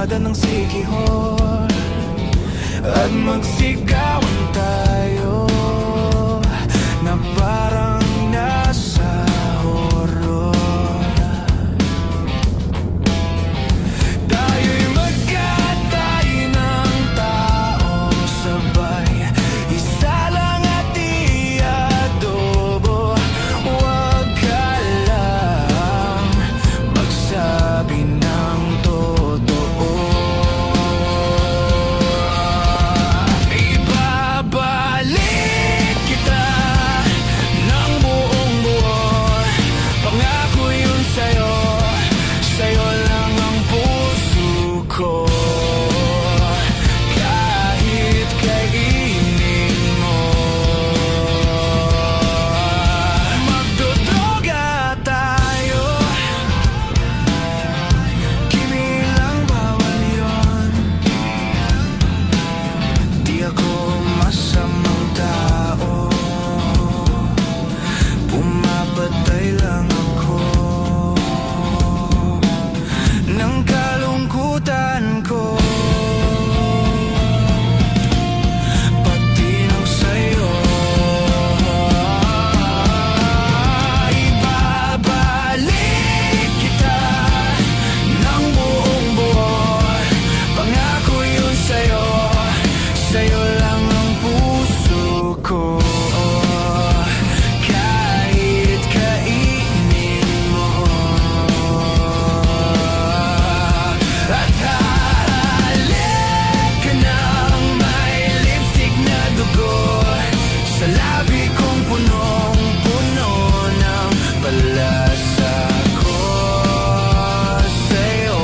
kalsada ng Siquijor at magsigawan tayo na parang nasa horror. Tayo'y magkatay ng tao sabay, isa lang at i-adobo. Huwag ka lang magsabi ng totoo. Ibabalik kita ng buong buo. Pangako yun sa'yo, sa'yo lang ang puso ko. Kahit kainin mo, magdodroga tayo. Kinilang bawal yun. Di ako masamang tao, pumapatay lang ako ng kalungkutan ko, pati ng sayo. Ibabalik kita ng buong buo. Pangako yun sa'yo, sa'yo lang ang puso ko. Kahit kainin mo, at hahalik ka ng may lipstick na dugo sa labi kong punong-puno ng palasa ko sa'yo.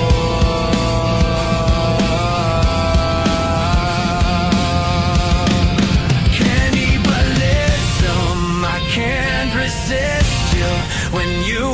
Cannibalism, I can't resist you when you